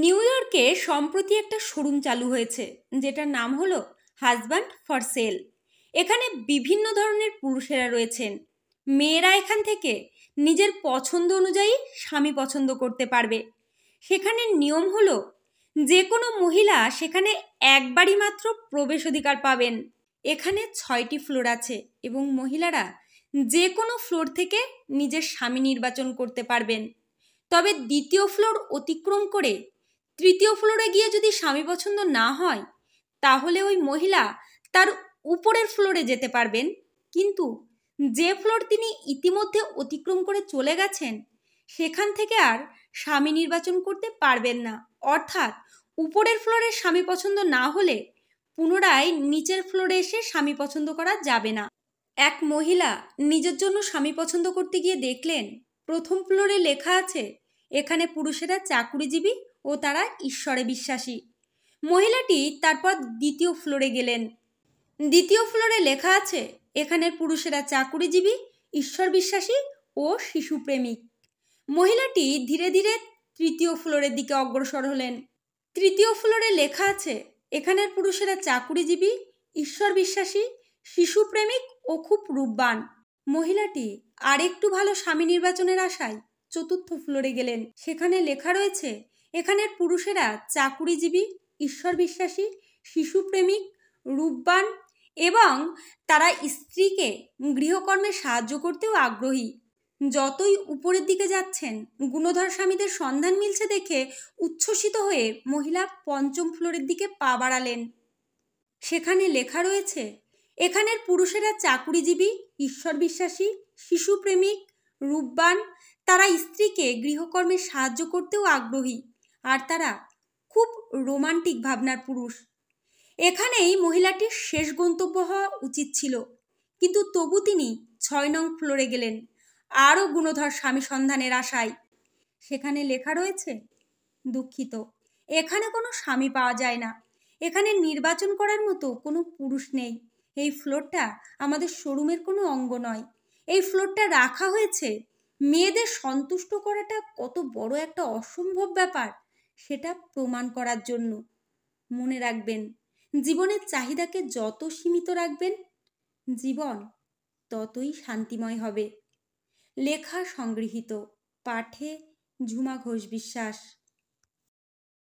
New ইয়র্কে সম্প্রতি একটা শোরুম চালু হয়েছে, যেটার নাম হলো হাজব্যান্ড ফর সেল। এখানে বিভিন্ন ধরনের পুরুষেরা রয়েছেন। মেয়েরা এখান থেকে নিজের পছন্দ অনুযায়ী স্বামী পছন্দ করতে পারবে। সেখানে নিয়ম হলো যে কোনো মহিলা সেখানে একবারই মাত্র প্রবেশ অধিকার পাবেন। এখানে 6টি ফ্লোর আছে এবং মহিলারা যে কোনো ফ্লোর থেকে নিজের স্বামী নির্বাচন করতে পারবেন। তবে দ্বিতীয় ফ্লোর অতিক্রম করে তৃতীয় ফ্লোরে গিয়ে যদি স্বামী পছন্দ না হয়, তাহলে ওই মহিলা তার উপরের ফ্লোরে যেতে পারবেন। কিন্তু যে ফ্লোর তিনি ইতিমধ্যে অতিক্রম করে চলে গেছেন, সেখান থেকে আর স্বামী নির্বাচন করতে পারবেন না। অর্থাৎ উপরের ফ্লোরে স্বামী পছন্দ না হলে পুনরায় নিচের ফ্লোরে এসে স্বামী পছন্দ করা যাবে না। এক মহিলা নিজের জন্য স্বামী পছন্দ করতে গিয়ে দেখলেন প্রথম ফ্লোরে লেখা আছে এখানে পুরুষেরা চাকুরিজীবী ও তারা ঈশ্বরে বিশ্বাসী। মহিলাটি তারপর দ্বিতীয় ফ্লোরে গেলেন। দ্বিতীয় ফ্লোরে লেখা আছে এখানের পুরুষেরা চাকুরিজীবী, ঈশ্বর বিশ্বাসী ও শিশুপ্রেমিক। মহিলাটি ধীরে ধীরে তৃতীয় ফ্লোরের দিকে অগ্রসর হলেন। তৃতীয় ফ্লোরে লেখা আছে এখানের পুরুষেরা চাকুরিজীবী, ঈশ্বর বিশ্বাসী, শিশুপ্রেমিক ও খুব রূপবান। মহিলাটি আরেকটু ভালো স্বামী নির্বাচনের আশায় চতুর্থ ফ্লোরে গেলেন। সেখানে লেখা রয়েছে এখানের পুরুষেরা চাকুরিজীবী, ঈশ্বর বিশ্বাসী, শিশুপ্রেমিক, রূপবান এবং তারা স্ত্রীকে গৃহকর্মে সাহায্য করতেও আগ্রহী। যতই উপরের দিকে যাচ্ছেন গুণধর স্বামীদের সন্ধান মিলছে দেখে উচ্ছ্বসিত হয়ে মহিলা পঞ্চম ফ্লোরের দিকে পা বাড়ালেন। সেখানে লেখা রয়েছে এখানের পুরুষেরা চাকুরিজীবী, ঈশ্বর বিশ্বাসী, শিশুপ্রেমিক, রূপবান, তারা স্ত্রীকে গৃহকর্মে সাহায্য করতেও আগ্রহী আর তারা খুব রোমান্টিক ভাবনার পুরুষ। এখানেই মহিলাটির শেষ গন্তব্য হওয়া উচিত ছিল, কিন্তু তবু তিনি 6 নং ফ্লোরে গেলেন আরও গুণধর স্বামী সন্ধানের আশায়। সেখানে লেখা রয়েছে দুঃখিত, এখানে কোনো স্বামী পাওয়া যায় না। এখানে নির্বাচন করার মতো কোনো পুরুষ নেই। এই ফ্লোরটা আমাদের শোরুমের কোনো অঙ্গ নয়। এই ফ্লোরটা রাখা হয়েছে মেয়েদের সন্তুষ্ট করাটা কত বড় একটা অসম্ভব ব্যাপার সেটা প্রমাণ করার জন্য। মনে রাখবেন, জীবনের চাহিদাকে যত সীমিত রাখবেন, জীবন ততই শান্তিময় হবে। লেখা সংগৃহীত, পাঠে ঝুমা ঘোষ বিশ্বাস।